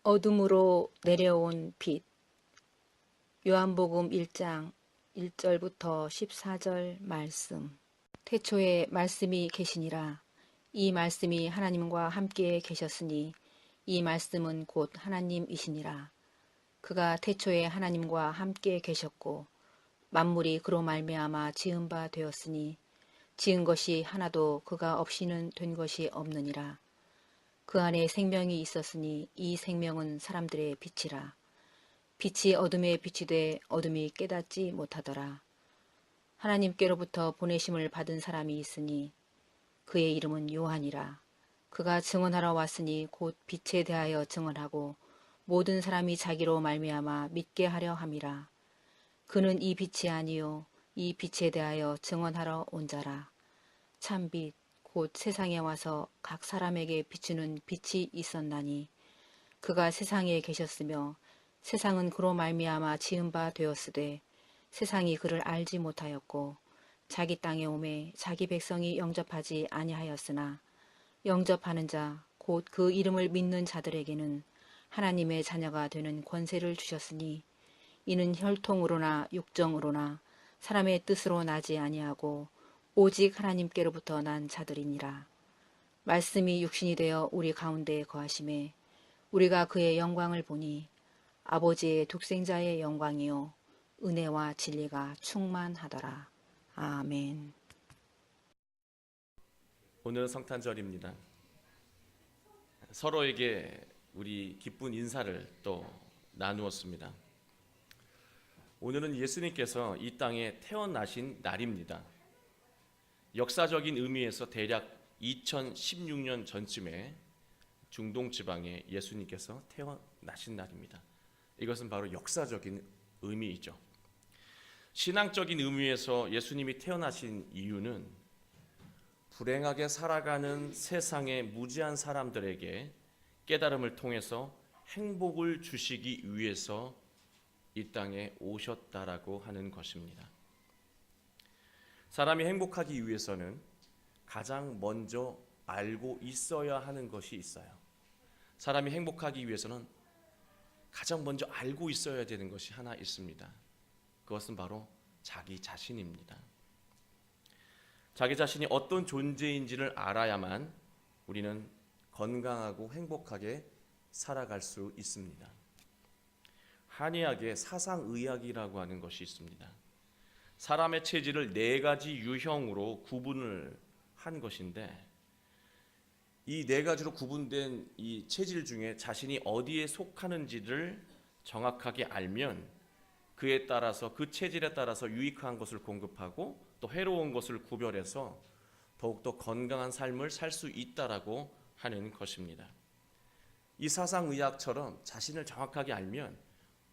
어둠으로 내려온 빛. 요한복음 1장 1절부터 14절 말씀. 태초에 말씀이 계시니라. 이 말씀이 하나님과 함께 계셨으니 이 말씀은 곧 하나님이시니라. 그가 태초에 하나님과 함께 계셨고 만물이 그로 말미암아 지은 바 되었으니 지은 것이 하나도 그가 없이는 된 것이 없느니라. 그 안에 생명이 있었으니 이 생명은 사람들의 빛이라. 빛이 어둠에 비치되 어둠이 깨닫지 못하더라. 하나님께로부터 보내심을 받은 사람이 있으니 그의 이름은 요한이라. 그가 증언하러 왔으니 곧 빛에 대하여 증언하고 모든 사람이 자기로 말미암아 믿게 하려 함이라. 그는 이 빛이 아니요 이 빛에 대하여 증언하러 온 자라. 참빛 곧 세상에 와서 각 사람에게 비추는 빛이 있었나니 그가 세상에 계셨으며 세상은 그로 말미암아 지은 바 되었으되 세상이 그를 알지 못하였고 자기 땅에 오매 자기 백성이 영접하지 아니하였으나 영접하는 자 곧 그 이름을 믿는 자들에게는 하나님의 자녀가 되는 권세를 주셨으니 이는 혈통으로나 육정으로나 사람의 뜻으로 나지 아니하고 오직 하나님께로부터 난 자들이니라. 말씀이 육신이 되어 우리 가운데 거하심에 우리가 그의 영광을 보니 아버지의 독생자의 영광이요 은혜와 진리가 충만하더라. 아멘. 오늘은 성탄절입니다. 서로에게 우리 기쁜 인사를 또 나누었습니다. 오늘은 예수님께서 이 땅에 태어나신 날입니다. 역사적인 의미에서 대략 2016년 전쯤에 중동 지방에 예수님께서 태어나신 날입니다. 이것은 바로 역사적인 의미이죠. 신앙적인 의미에서 예수님이 태어나신 이유는 불행하게 살아가는 세상의 무지한 사람들에게 깨달음을 통해서 행복을 주시기 위해서 이 땅에 오셨다라고 하는 것입니다. 사람이 행복하기 위해서는 가장 먼저 알고 있어야 하는 것이 있어요. 사람이 행복하기 위해서는 가장 먼저 알고 있어야 되는 것이 하나 있습니다. 그것은 바로 자기 자신입니다. 자기 자신이 어떤 존재인지를 알아야만 우리는 건강하고 행복하게 살아갈 수 있습니다. 한의학에 사상의학이라고 하는 것이 있습니다. 사람의 체질을 4가지 유형으로 구분을 한 것인데 이 4가지로 구분된 이 체질 중에 자신이 어디에 속하는지를 정확하게 알면 그에 따라서 그 체질에 따라서 유익한 것을 공급하고 또 해로운 것을 구별해서 더욱더 건강한 삶을 살 수 있다라고 하는 것입니다. 이 사상의학처럼 자신을 정확하게 알면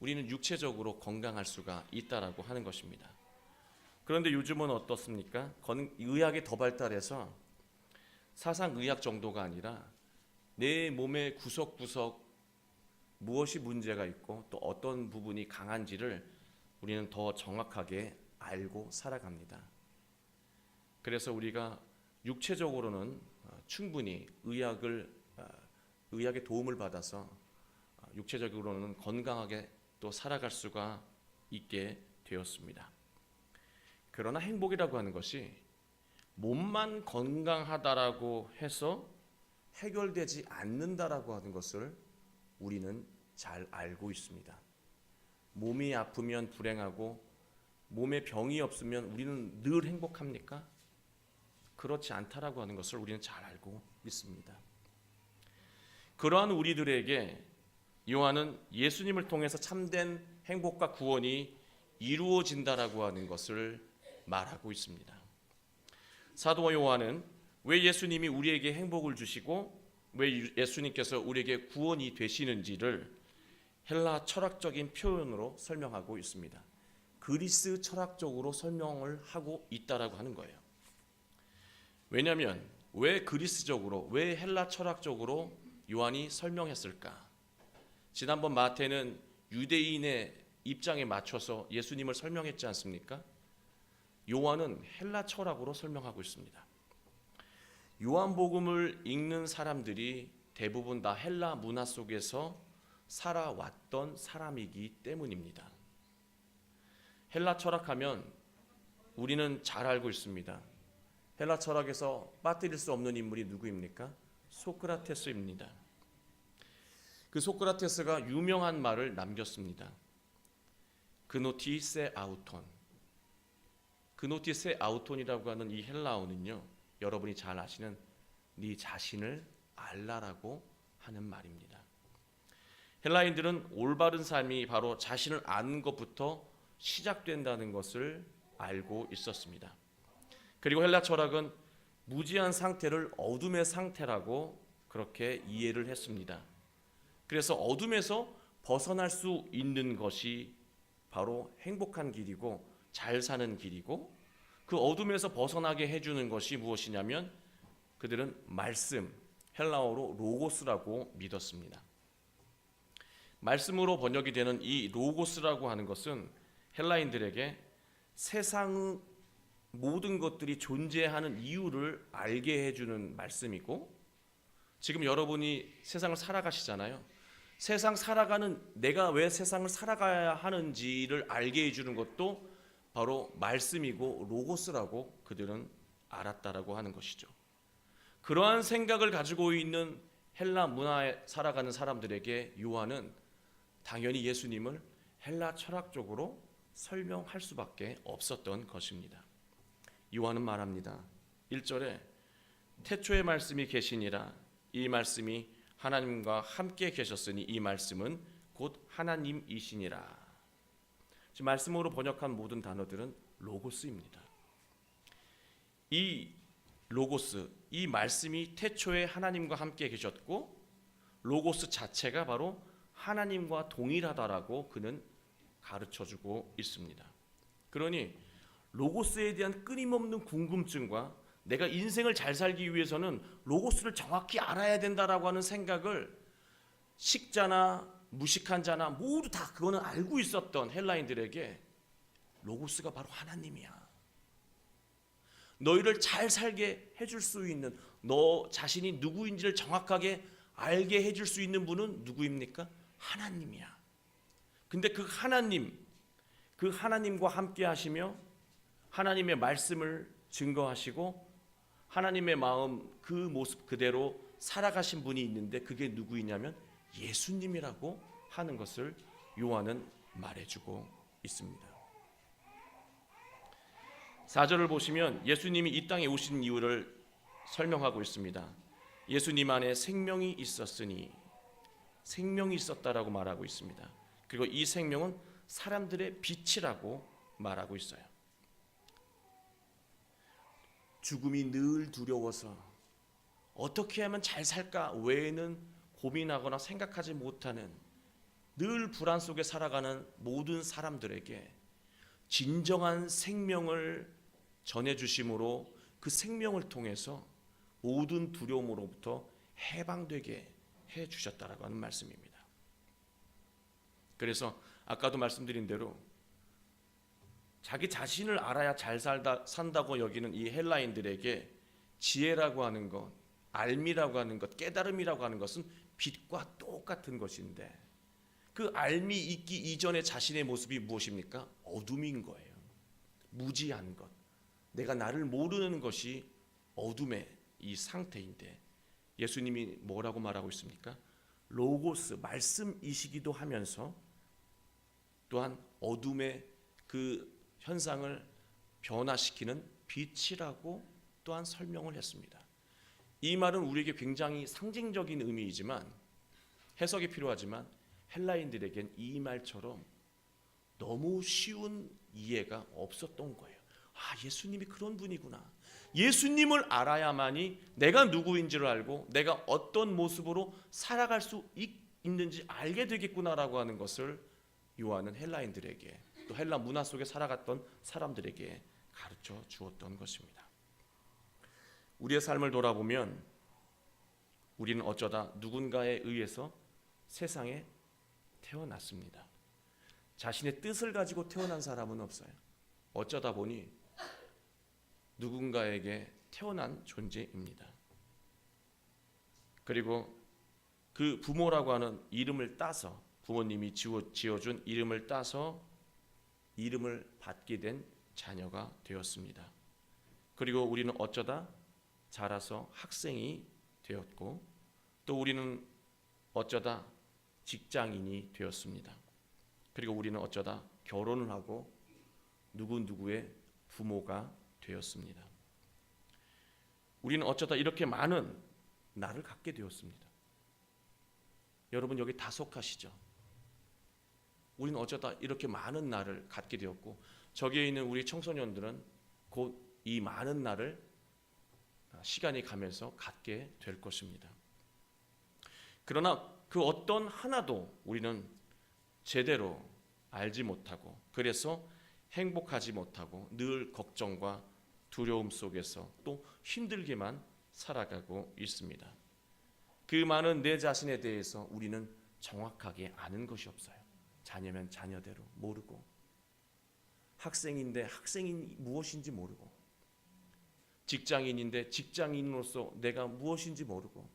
우리는 육체적으로 건강할 수가 있다라고 하는 것입니다. 그런데 요즘은 어떻습니까? 의학이 더 발달해서 사상의학 정도가 아니라 내 몸의 구석구석 무엇이 문제가 있고 또 어떤 부분이 강한지를 우리는 더 정확하게 알고 살아갑니다. 그래서 우리가 육체적으로는 충분히 의학의 도움을 받아서 육체적으로는 건강하게 또 살아갈 수가 있게 되었습니다. 그러나 행복이라고 하는 것이 몸만 건강하다라고 해서 해결되지 않는다라고 하는 것을 우리는 잘 알고 있습니다. 몸이 아프면 불행하고 몸에 병이 없으면 우리는 늘 행복합니까? 그렇지 않다라고 하는 것을 우리는 잘 알고 있습니다. 그러한 우리들에게 요한은 예수님을 통해서 참된 행복과 구원이 이루어진다라고 하는 것을 말하고 있습니다. 사도 요한은 왜 예수님이 우리에게 행복을 주시고 왜 예수님께서 우리에게 구원이 되시는지를 헬라 철학적인 표현으로 설명하고 있습니다. 그리스 철학적으로 설명을 하고 있다라고 하는 거예요. 왜냐하면 왜 그리스적으로, 왜 헬라 철학적으로 요한이 설명했을까? 지난번 마태는 유대인의 입장에 맞춰서 예수님을 설명했지 않습니까? 요한은 헬라 철학으로 설명하고 있습니다. 요한복음을 읽는 사람들이 대부분 다 헬라 문화 속에서 살아왔던 사람이기 때문입니다. 헬라 철학하면 우리는 잘 알고 있습니다. 헬라 철학에서 빠뜨릴 수 없는 인물이 누구입니까? 소크라테스입니다. 그 소크라테스가 유명한 말을 남겼습니다. 그노티세 아우톤. 그노티세 아우톤이라고 하는 이 헬라어는요, 여러분이 잘 아시는 네 자신을 알라라고 하는 말입니다. 헬라인들은 올바른 삶이 바로 자신을 아는 것부터 시작된다는 것을 알고 있었습니다. 그리고 헬라 철학은 무지한 상태를 어둠의 상태라고 그렇게 이해를 했습니다. 그래서 어둠에서 벗어날 수 있는 것이 바로 행복한 길이고 잘 사는 길이고, 그 어둠에서 벗어나게 해주는 것이 무엇이냐면 그들은 말씀, 헬라어로 로고스라고 믿었습니다. 말씀으로 번역이 되는 이 로고스라고 하는 것은 헬라인들에게 세상의 모든 것들이 존재하는 이유를 알게 해주는 말씀이고, 지금 여러분이 세상을 살아가시잖아요. 세상 살아가는 내가 왜 세상을 살아가야 하는지를 알게 해주는 것도 바로 말씀이고 로고스라고 그들은 알았다라고 하는 것이죠. 그러한 생각을 가지고 있는 헬라 문화에 살아가는 사람들에게 요한은 당연히 예수님을 헬라 철학적으로 설명할 수밖에 없었던 것입니다. 요한은 말합니다. 1절에 태초의 말씀이 계시니라. 이 말씀이 하나님과 함께 계셨으니 이 말씀은 곧 하나님이시니라. 지금 말씀으로 번역한 모든 단어들은 로고스입니다. 이 로고스, 이 말씀이 태초에 하나님과 함께 계셨고, 로고스 자체가 바로 하나님과 동일하다라고 그는 가르쳐주고 있습니다. 그러니 로고스에 대한 끊임없는 궁금증과 내가 인생을 잘 살기 위해서는 로고스를 정확히 알아야 된다라고 하는 생각을 식자나 무식한 자나 모두 다 그거는 알고 있었던 헬라인들에게 로고스가 바로 하나님이야. 너희를 잘 살게 해줄 수 있는, 너 자신이 누구인지를 정확하게 알게 해줄 수 있는 분은 누구입니까? 하나님이야. 근데 그 하나님과 함께 하시며 하나님의 말씀을 증거하시고 하나님의 마음 그 모습 그대로 살아가신 분이 있는데 그게 누구이냐면 예수님이라고 하는 것을 요한은 말해주고 있습니다. 4절을 보시면 예수님이 이 땅에 오신 이유를 설명하고 있습니다. 예수님 안에 생명이 있었으니, 생명이 있었다라고 말하고 있습니다. 그리고 이 생명은 사람들의 빛이라고 말하고 있어요. 죽음이 늘 두려워서 어떻게 하면 잘 살까 외에는 고민하거나 생각하지 못하는, 늘 불안 속에 살아가는 모든 사람들에게 진정한 생명을 전해주심으로 그 생명을 통해서 모든 두려움으로부터 해방되게 해주셨다라고 하는 말씀입니다. 그래서 아까도 말씀드린 대로 자기 자신을 알아야 잘 산다고 여기는 이 헬라인들에게 지혜라고 하는 것, 알미라고 하는 것, 깨달음이라고 하는 것은 빛과 똑같은 것인데, 그 알미 있기 이전의 자신의 모습이 무엇입니까? 어둠인 거예요. 무지한 것, 내가 나를 모르는 것이 어둠의 이 상태인데, 예수님이 뭐라고 말하고 있습니까? 로고스, 말씀이시기도 하면서 또한 어둠의 그 현상을 변화시키는 빛이라고 또한 설명을 했습니다. 이 말은 우리에게 굉장히 상징적인 의미이지만, 해석이 필요하지만 헬라인들에겐 이 말처럼 너무 쉬운 이해가 없었던 거예요. 아, 예수님이 그런 분이구나. 예수님을 알아야만이 내가 누구인지를 알고 내가 어떤 모습으로 살아갈 수 있는지 알게 되겠구나라고 하는 것을 요한은 헬라인들에게, 또 헬라 문화 속에 살아갔던 사람들에게 가르쳐 주었던 것입니다. 우리의 삶을 돌아보면 우리는 어쩌다 누군가에 의해서 세상에 태어났습니다. 자신의 뜻을 가지고 태어난 사람은 없어요. 어쩌다 보니 누군가에게 태어난 존재입니다. 그리고 그 부모라고 하는 이름을 따서 부모님이 지어준 이름을 따서 이름을 받게 된 자녀가 되었습니다. 그리고 우리는 어쩌다 자라서 학생이 되었고 또 우리는 어쩌다 직장인이 되었습니다. 그리고 우리는 어쩌다 결혼을 하고 누구누구의 부모가 되었습니다. 우리는 어쩌다 이렇게 많은 나를 갖게 되었습니다. 여러분 여기 다 속하시죠? 우리는 어쩌다 이렇게 많은 나를 갖게 되었고 저기에 있는 우리 청소년들은 곧 이 많은 나를 시간이 가면서 갖게 될 것입니다. 그러나 그 어떤 하나도 우리는 제대로 알지 못하고 그래서 행복하지 못하고 늘 걱정과 두려움 속에서 또 힘들게만 살아가고 있습니다. 그 많은 내 자신에 대해서 우리는 정확하게 아는 것이 없어요. 자녀면 자녀대로 모르고 학생인데 학생이 무엇인지 모르고 직장인인데 직장인으로서 내가 무엇인지 모르고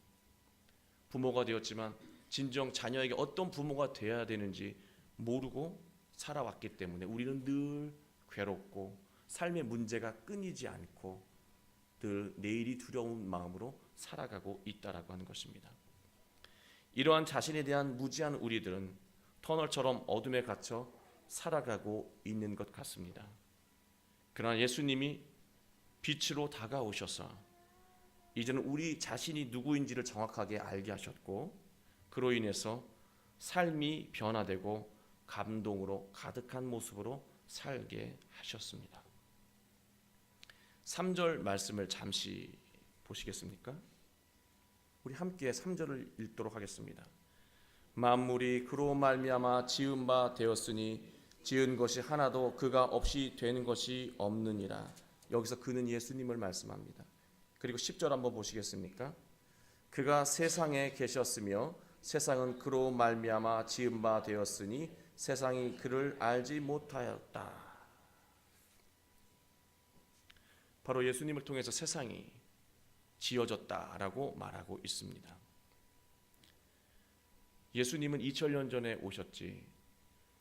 부모가 되었지만 진정 자녀에게 어떤 부모가 되어야 되는지 모르고 살아왔기 때문에 우리는 늘 괴롭고 삶의 문제가 끊이지 않고 늘 내일이 두려운 마음으로 살아가고 있다라고 하는 것입니다. 이러한 자신에 대한 무지한 우리들은 터널처럼 어둠에 갇혀 살아가고 있는 것 같습니다. 그러나 예수님이 빛으로 다가오셔서 이제는 우리 자신이 누구인지를 정확하게 알게 하셨고 그로 인해서 삶이 변화되고 감동으로 가득한 모습으로 살게 하셨습니다. 3절 말씀을 잠시 보시겠습니까? 우리 함께 3절을 읽도록 하겠습니다. 만물이 그로 말미암아 지은 바 되었으니 지은 것이 하나도 그가 없이 되는 것이 없느니라. 여기서 그는 예수님을 말씀합니다. 그리고 10절 한번 보시겠습니까? 그가 세상에 계셨으며 세상은 그로 말미암아 지은 바 되었으니 세상이 그를 알지 못하였다. 바로 예수님을 통해서 세상이 지어졌다라고 말하고 있습니다. 예수님은 2000년 전에 오셨지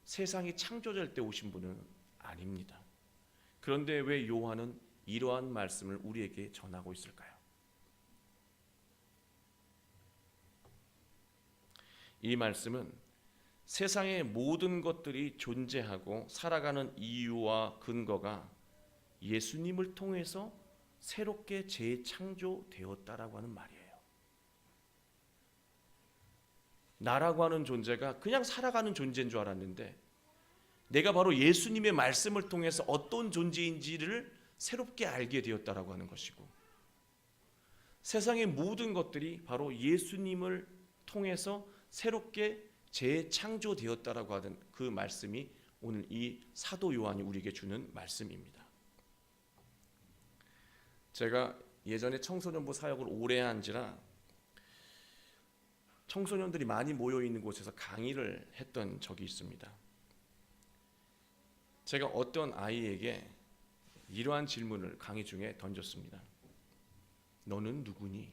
세상이 창조될 때 오신 분은 아닙니다. 그런데 왜 요한은 이러한 말씀을 우리에게 전하고 있을까요? 이 말씀은 세상의 모든 것들이 존재하고 살아가는 이유와 근거가 예수님을 통해서 새롭게 재창조되었다라고 하는 말이에요. 나라고 하는 존재가 그냥 살아가는 존재인 줄 알았는데 내가 바로 예수님의 말씀을 통해서 어떤 존재인지를 새롭게 알게 되었다라고 하는 것이고 세상의 모든 것들이 바로 예수님을 통해서 새롭게 재창조되었다라고 하는 그 말씀이 오늘 이 사도 요한이 우리에게 주는 말씀입니다. 제가 예전에 청소년부 사역을 오래 한지라 청소년들이 많이 모여 있는 곳에서 강의를 했던 적이 있습니다. 제가 어떤 아이에게 이러한 질문을 강의 중에 던졌습니다. 너는 누구니?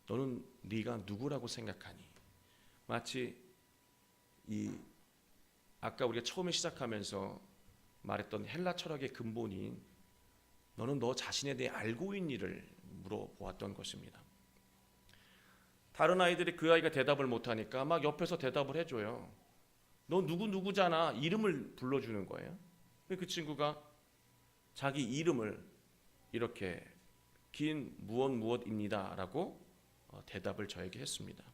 너는 네가 누구라고 생각하니? 마치 아까 우리가 처음에 시작하면서 말했던 헬라 철학의 근본인 너는 너 자신에 대해 알고 있니를 물어보았던 것입니다. 다른 아이들이 그 아이가 대답을 못하니까 막 옆에서 대답을 해줘요. 너 누구잖아. 이름을 불러주는 거예요. 그 친구가 자기 이름을 이렇게 긴 무엇입니다 라고 대답을 저에게 했습니다.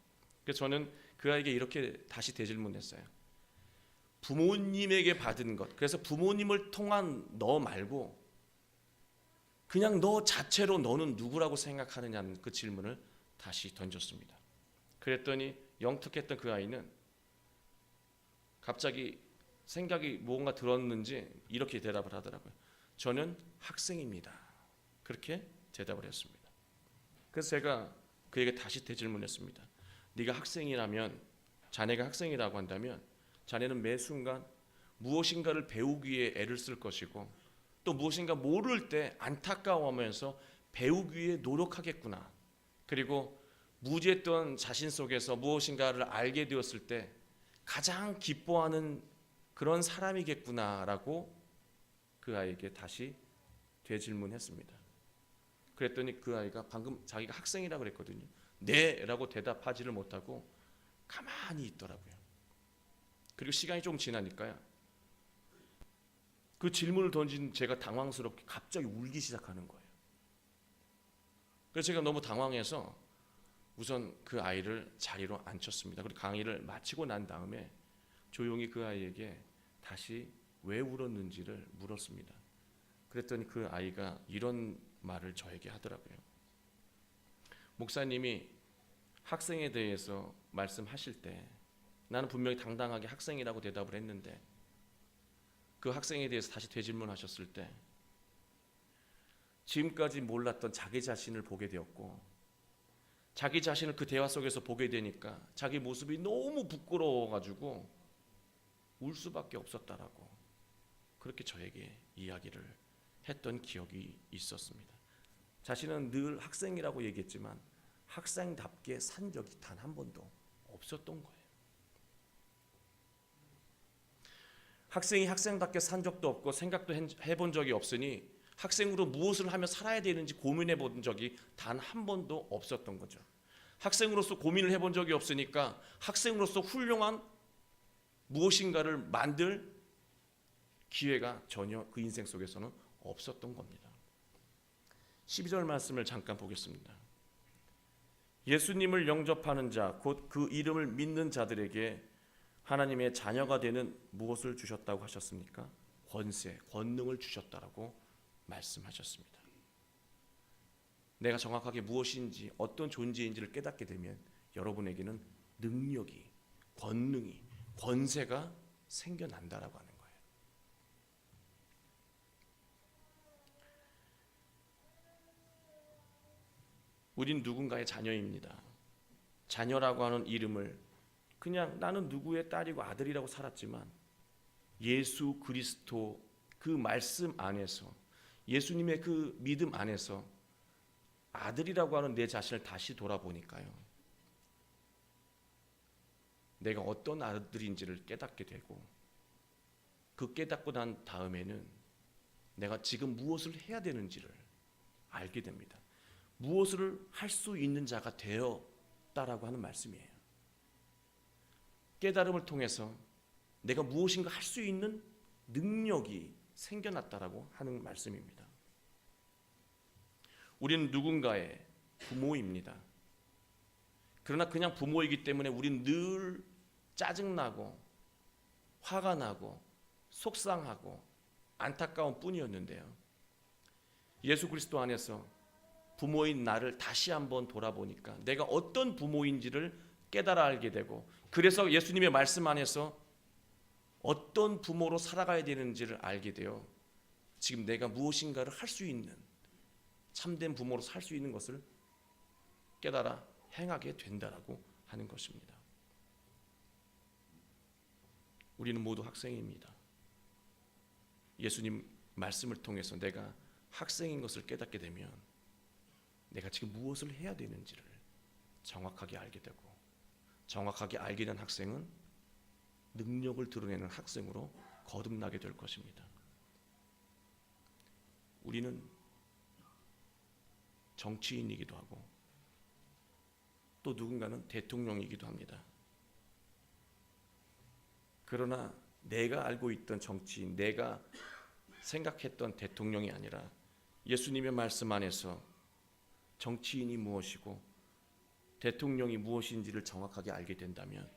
그래서 저는 그 아이에게 이렇게 다시 되질문했어요. 부모님에게 받은 것, 그래서 부모님을 통한 너 말고 그냥 너 자체로 너는 누구라고 생각하느냐는 그 질문을 다시 던졌습니다. 그랬더니 영특했던 그 아이는 갑자기 생각이 뭔가 들었는지 이렇게 대답을 하더라고요. 저는 학생입니다. 그렇게 대답을 했습니다. 그래서 제가 그에게 다시 되질문했습니다. 네가 학생이라면, 자네가 학생이라고 한다면 자네는 매 순간 무엇인가를 배우기 위해 애를 쓸 것이고 또 무엇인가 모를 때 안타까워하면서 배우기 위해 노력하겠구나. 그리고 무지했던 자신 속에서 무엇인가를 알게 되었을 때 가장 기뻐하는 그런 사람이겠구나라고 그 아이에게 다시 되질문했습니다. 그랬더니 그 아이가 방금 자기가 학생이라고 그랬거든요. 네 라고 대답하지를 못하고 가만히 있더라고요. 그리고 시간이 좀 지나니까요, 그 질문을 던진 제가 당황스럽게 갑자기 울기 시작하는 거예요. 그래서 제가 너무 당황해서 우선 그 아이를 자리로 앉혔습니다. 그리고 강의를 마치고 난 다음에 조용히 그 아이에게 다시 왜 울었는지를 물었습니다. 그랬더니 그 아이가 이런 말을 저에게 하더라고요. 목사님이 학생에 대해서 말씀하실 때 나는 분명히 당당하게 학생이라고 대답을 했는데 그 학생에 대해서 다시 되질문하셨을 때 지금까지 몰랐던 자기 자신을 보게 되었고, 자기 자신을 그 대화 속에서 보게 되니까 자기 모습이 너무 부끄러워가지고 울 수밖에 없었다라고 그렇게 저에게 이야기를 했던 기억이 있었습니다. 자신은 늘 학생이라고 얘기했지만 학생답게 산 적이 단 한 번도 없었던 거예요. 학생이 학생답게 산 적도 없고 생각도 해본 적이 없으니 학생으로 무엇을 하며 살아야 되는지 고민해 본 적이 단 한 번도 없었던 거죠. 학생으로서 고민을 해본 적이 없으니까 학생으로서 훌륭한 무엇인가를 만들 기회가 전혀 그 인생 속에서는 없었던 겁니다. 12절 말씀을 잠깐 보겠습니다. 예수님을 영접하는 자, 곧 그 이름을 믿는 자들에게 하나님의 자녀가 되는 무엇을 주셨다고 하셨습니까? 권세, 권능을 주셨다라고 말씀하셨습니다. 내가 정확하게 무엇인지 어떤 존재인지를 깨닫게 되면 여러분에게는 능력이, 권능이, 권세가 생겨난다라고 하는 거예요. 우린 누군가의 자녀입니다. 자녀라고 하는 이름을 그냥 나는 누구의 딸이고 아들이라고 살았지만 예수 그리스도 그 말씀 안에서, 예수님의 그 믿음 안에서 아들이라고 하는 내 자신을 다시 돌아보니까요, 내가 어떤 아들인지를 깨닫게 되고, 그 깨닫고 난 다음에는 내가 지금 무엇을 해야 되는지를 알게 됩니다. 무엇을 할 수 있는 자가 되었다라고 하는 말씀이에요. 깨달음을 통해서 내가 무엇인가 할 수 있는 능력이 생겨났다라고 하는 말씀입니다. 우리는 누군가의 부모입니다. 그러나 그냥 부모이기 때문에 우리는 늘 짜증나고 화가 나고 속상하고 안타까운 뿐이었는데요, 예수 그리스도 안에서 부모인 나를 다시 한번 돌아보니까 내가 어떤 부모인지를 깨달아 알게 되고, 그래서 예수님의 말씀 안에서 어떤 부모로 살아가야 되는지를 알게 되어 지금 내가 무엇인가를 할 수 있는 참된 부모로 살 수 있는 것을 깨달아 행하게 된다라고 하는 것입니다. 우리는 모두 학생입니다. 예수님 말씀을 통해서 내가 학생인 것을 깨닫게 되면 내가 지금 무엇을 해야 되는지를 정확하게 알게 되고, 정확하게 알게 된 학생은 능력을 드러내는 학생으로 거듭나게 될 것입니다. 우리는 정치인이기도 하고 또 누군가는 대통령이기도 합니다. 그러나 내가 알고 있던 정치인, 내가 생각했던 대통령이 아니라 예수님의 말씀 안에서 정치인이 무엇이고 대통령이 무엇인지를 정확하게 알게 된다면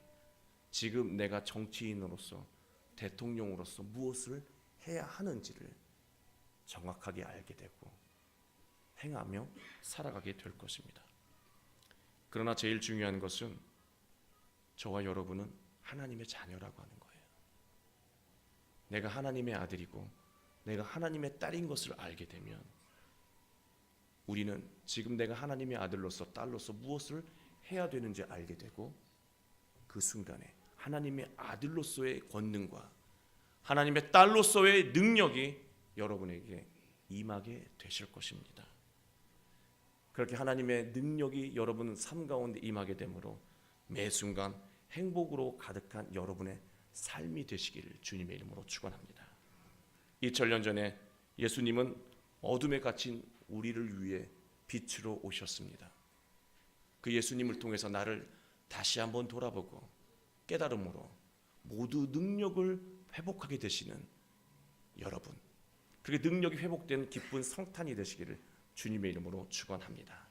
지금 내가 정치인으로서, 대통령으로서 무엇을 해야 하는지를 정확하게 알게 되고 행하며 살아가게 될 것입니다. 그러나 제일 중요한 것은 저와 여러분은 하나님의 자녀라고 하는 거예요. 내가 하나님의 아들이고 내가 하나님의 딸인 것을 알게 되면 우리는 지금 내가 하나님의 아들로서 딸로서 무엇을 해야 되는지 알게 되고, 그 순간에 하나님의 아들로서의 권능과 하나님의 딸로서의 능력이 여러분에게 임하게 되실 것입니다. 그렇게 하나님의 능력이 여러분 삶 가운데 임하게 되므로 매 순간 행복으로 가득한 여러분의 삶이 되시기를 주님의 이름으로 축원합니다. 2000년 전에 예수님은 어둠에 갇힌 우리를 위해 빛으로 오셨습니다. 그 예수님을 통해서 나를 다시 한번 돌아보고 깨달음으로 모두 능력을 회복하게 되시는 여러분, 그렇게 능력이 회복된 기쁜 성탄이 되시기를 주님의 이름으로 축원합니다.